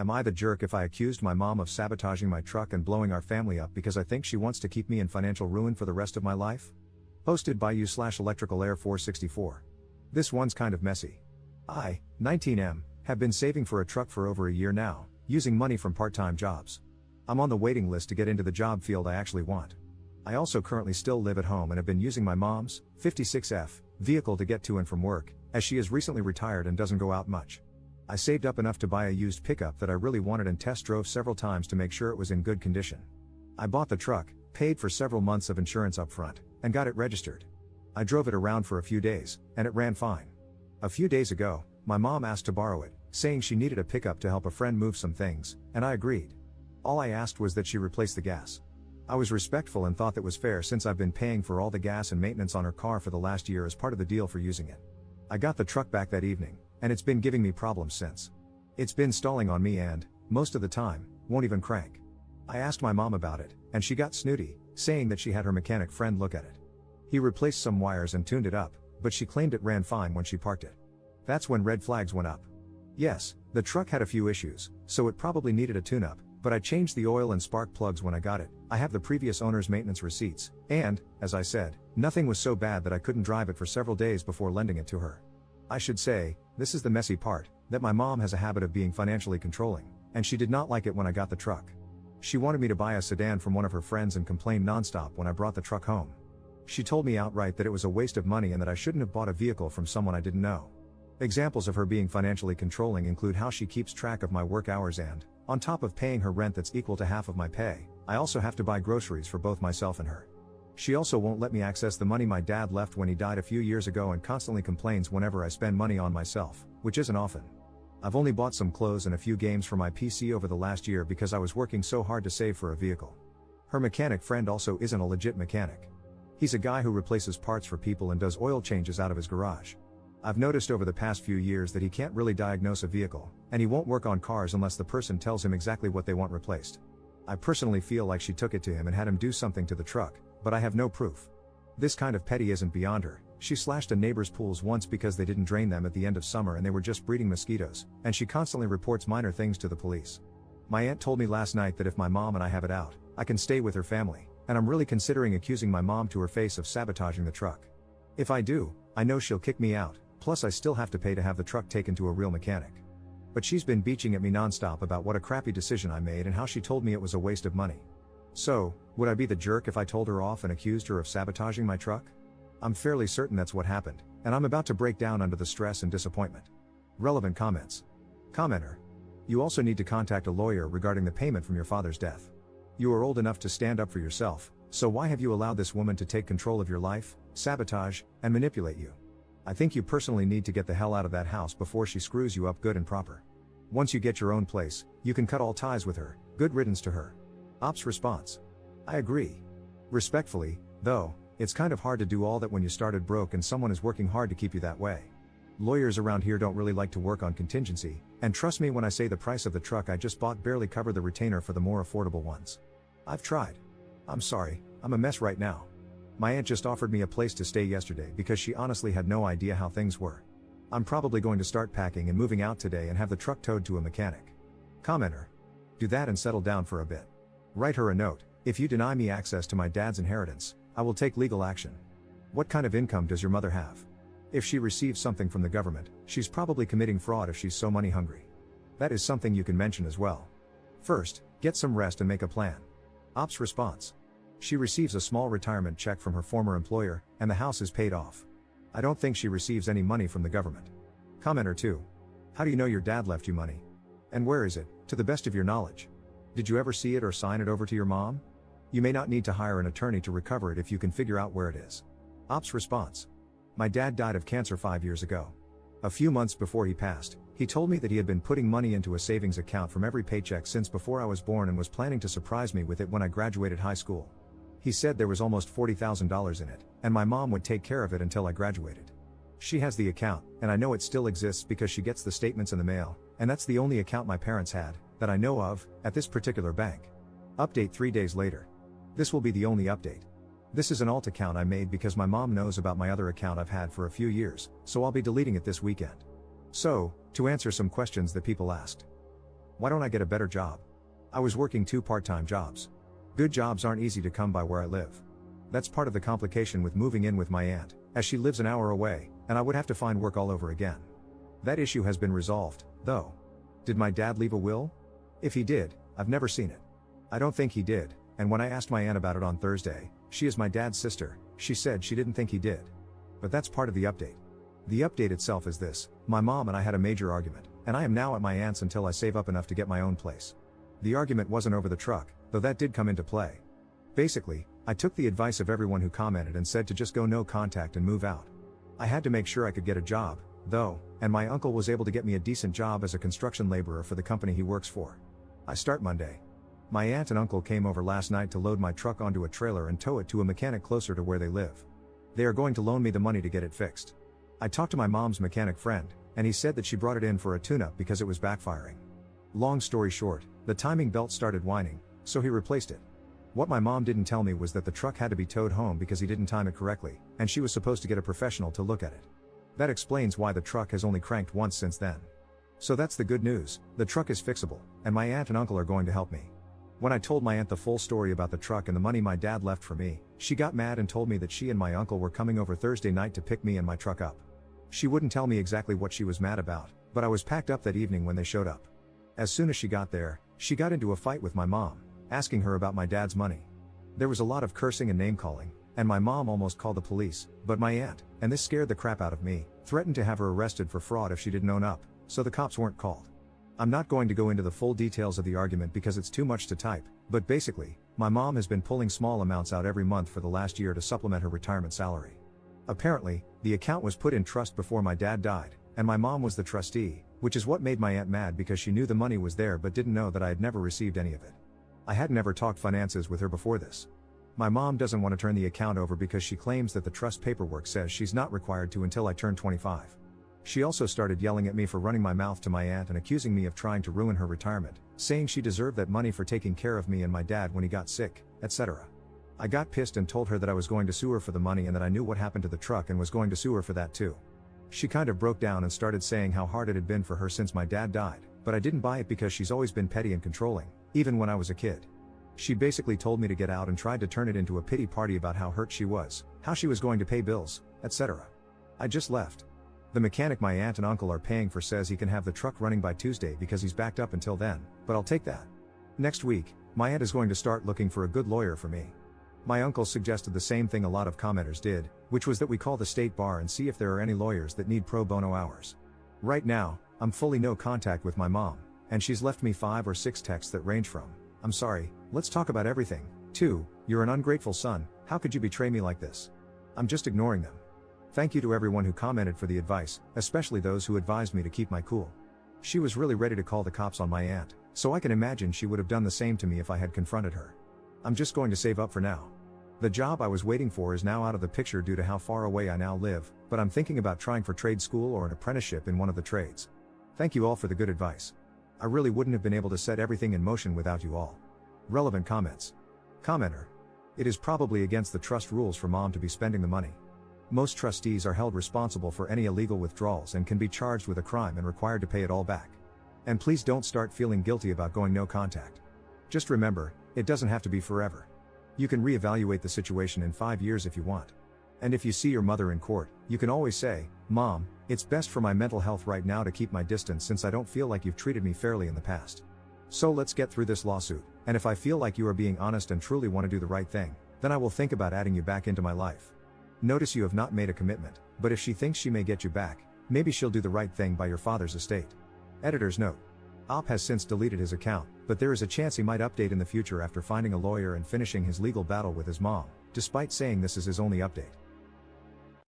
Am I the jerk if I accused my mom of sabotaging my truck and blowing our family up because I think she wants to keep me in financial ruin for the rest of my life? Posted by you/electricalair464. This one's kind of messy. I, 19M, have been saving for a truck for over a year now, using money from part-time jobs. I'm on the waiting list to get into the job field I actually want. I also currently still live at home and have been using my mom's 56F vehicle to get to and from work, as she is recently retired and doesn't go out much. I saved up enough to buy a used pickup that I really wanted and test drove several times to make sure it was in good condition. I bought the truck, paid for several months of insurance up front, and got it registered. I drove it around for a few days, and it ran fine. A few days ago, my mom asked to borrow it, saying she needed a pickup to help a friend move some things, and I agreed. All I asked was that she replace the gas. I was respectful and thought that was fair since I've been paying for all the gas and maintenance on her car for the last year as part of the deal for using it. I got the truck back that evening, and it's been giving me problems since. It's been stalling on me and, most of the time, won't even crank. I asked my mom about it, and she got snooty, saying that she had her mechanic friend look at it. He replaced some wires and tuned it up, but she claimed it ran fine when she parked it. That's when red flags went up. Yes, the truck had a few issues, so it probably needed a tune-up, but I changed the oil and spark plugs when I got it. I have the previous owner's maintenance receipts, and, as I said, nothing was so bad that I couldn't drive it for several days before lending it to her. I should say, this is the messy part, that my mom has a habit of being financially controlling, and she did not like it when I got the truck. She wanted me to buy a sedan from one of her friends and complained nonstop when I brought the truck home. She told me outright that it was a waste of money and that I shouldn't have bought a vehicle from someone I didn't know. Examples of her being financially controlling include how she keeps track of my work hours and, on top of paying her rent that's equal to half of my pay, I also have to buy groceries for both myself and her. She also won't let me access the money my dad left when he died a few years ago and constantly complains whenever I spend money on myself, which isn't often. I've only bought some clothes and a few games for my PC over the last year because I was working so hard to save for a vehicle. Her mechanic friend also isn't a legit mechanic. He's a guy who replaces parts for people and does oil changes out of his garage. I've noticed over the past few years that he can't really diagnose a vehicle, and he won't work on cars unless the person tells him exactly what they want replaced. I personally feel like she took it to him and had him do something to the truck, but I have no proof. This kind of petty isn't beyond her. She slashed a neighbor's pools once because they didn't drain them at the end of summer and they were just breeding mosquitoes, and she constantly reports minor things to the police. My aunt told me last night that if my mom and I have it out, I can stay with her family, and I'm really considering accusing my mom to her face of sabotaging the truck. If I do, I know she'll kick me out, plus I still have to pay to have the truck taken to a real mechanic. But she's been beaching at me nonstop about what a crappy decision I made and how she told me it was a waste of money. So, would I be the jerk if I told her off and accused her of sabotaging my truck? I'm fairly certain that's what happened, and I'm about to break down under the stress and disappointment. Relevant comments. Commenter. You also need to contact a lawyer regarding the payment from your father's death. You are old enough to stand up for yourself, so why have you allowed this woman to take control of your life, sabotage, and manipulate you? I think you personally need to get the hell out of that house before she screws you up good and proper. Once you get your own place, you can cut all ties with her. Good riddance to her. Ops response. I agree. Respectfully, though, it's kind of hard to do all that when you started broke and someone is working hard to keep you that way. Lawyers around here don't really like to work on contingency, and trust me when I say the price of the truck I just bought barely covered the retainer for the more affordable ones. I've tried. I'm sorry, I'm a mess right now. My aunt just offered me a place to stay yesterday because she honestly had no idea how things were. I'm probably going to start packing and moving out today and have the truck towed to a mechanic. Commenter. Do that and settle down for a bit. Write her a note. If you deny me access to my dad's inheritance, I will take legal action. What kind of income does your mother have? If she receives something from the government, she's probably committing fraud if she's so money hungry. That is something you can mention as well. First, get some rest and make a plan. Ops response. She receives a small retirement check from her former employer, and the house is paid off. I don't think she receives any money from the government. Commenter 2. How do you know your dad left you money? And where is it, to the best of your knowledge? Did you ever see it or sign it over to your mom? You may not need to hire an attorney to recover it if you can figure out where it is. Ops response. My dad died of cancer 5 years ago. A few months before he passed, he told me that he had been putting money into a savings account from every paycheck since before I was born and was planning to surprise me with it when I graduated high school. He said there was almost $40,000 in it, and my mom would take care of it until I graduated. She has the account, and I know it still exists because she gets the statements in the mail, and that's the only account my parents had, that I know of, at this particular bank. Update 3 days later. This will be the only update. This is an alt account I made because my mom knows about my other account I've had for a few years, so I'll be deleting it this weekend. So, to answer some questions that people asked. Why don't I get a better job? I was working 2 part-time jobs. Good jobs aren't easy to come by where I live. That's part of the complication with moving in with my aunt, as she lives an hour away, and I would have to find work all over again. That issue has been resolved, though. Did my dad leave a will? If he did, I've never seen it. I don't think he did, and when I asked my aunt about it on Thursday, she is my dad's sister, she said she didn't think he did. But that's part of the update. The update itself is this: my mom and I had a major argument, and I am now at my aunt's until I save up enough to get my own place. The argument wasn't over the truck, though that did come into play. Basically, I took the advice of everyone who commented and said to just go no contact and move out. I had to make sure I could get a job, though, and my uncle was able to get me a decent job as a construction laborer for the company he works for. I start Monday. My aunt and uncle came over last night to load my truck onto a trailer and tow it to a mechanic closer to where they live. They are going to loan me the money to get it fixed. I talked to my mom's mechanic friend, and he said that she brought it in for a tune-up because it was backfiring. Long story short, the timing belt started whining, so he replaced it. What my mom didn't tell me was that the truck had to be towed home because he didn't time it correctly, and she was supposed to get a professional to look at it. That explains why the truck has only cranked once since then. So that's the good news: the truck is fixable, and my aunt and uncle are going to help me. When I told my aunt the full story about the truck and the money my dad left for me, she got mad and told me that she and my uncle were coming over Thursday night to pick me and my truck up. She wouldn't tell me exactly what she was mad about, but I was packed up that evening when they showed up. As soon as she got there, she got into a fight with my mom, asking her about my dad's money. There was a lot of cursing and name-calling, and my mom almost called the police, but my aunt, and this scared the crap out of me, threatened to have her arrested for fraud if she didn't own up, so the cops weren't called. I'm not going to go into the full details of the argument because it's too much to type, but basically, my mom has been pulling small amounts out every month for the last year to supplement her retirement salary. Apparently, the account was put in trust before my dad died, and my mom was the trustee, which is what made my aunt mad because she knew the money was there but didn't know that I had never received any of it. I had never talked finances with her before this. My mom doesn't want to turn the account over because she claims that the trust paperwork says she's not required to until I turn 25. She also started yelling at me for running my mouth to my aunt and accusing me of trying to ruin her retirement, saying she deserved that money for taking care of me and my dad when he got sick, etc. I got pissed and told her that I was going to sue her for the money and that I knew what happened to the truck and was going to sue her for that too. She kind of broke down and started saying how hard it had been for her since my dad died, but I didn't buy it because she's always been petty and controlling, even when I was a kid. She basically told me to get out and tried to turn it into a pity party about how hurt she was, how she was going to pay bills, etc. I just left. The mechanic my aunt and uncle are paying for says he can have the truck running by Tuesday because he's backed up until then, but I'll take that. Next week, my aunt is going to start looking for a good lawyer for me. My uncle suggested the same thing a lot of commenters did, which was that we call the state bar and see if there are any lawyers that need pro bono hours. Right now, I'm fully no contact with my mom, and she's left me 5 or 6 texts that range from, "I'm sorry, let's talk about everything," to, "You're an ungrateful son, how could you betray me like this?" I'm just ignoring them. Thank you to everyone who commented for the advice, especially those who advised me to keep my cool. She was really ready to call the cops on my aunt, so I can imagine she would have done the same to me if I had confronted her. I'm just going to save up for now. The job I was waiting for is now out of the picture due to how far away I now live, but I'm thinking about trying for trade school or an apprenticeship in one of the trades. Thank you all for the good advice. I really wouldn't have been able to set everything in motion without you all. Relevant comments. Commenter. It is probably against the trust rules for mom to be spending the money. Most trustees are held responsible for any illegal withdrawals and can be charged with a crime and required to pay it all back. And please don't start feeling guilty about going no contact. Just remember, it doesn't have to be forever. You can reevaluate the situation in 5 years if you want. And if you see your mother in court, you can always say, "Mom, it's best for my mental health right now to keep my distance since I don't feel like you've treated me fairly in the past. So let's get through this lawsuit, and if I feel like you are being honest and truly want to do the right thing, then I will think about adding you back into my life." Notice you have not made a commitment, but if she thinks she may get you back, maybe she'll do the right thing by your father's estate. Editor's note. Op has since deleted his account, but there is a chance he might update in the future after finding a lawyer and finishing his legal battle with his mom, despite saying this is his only update.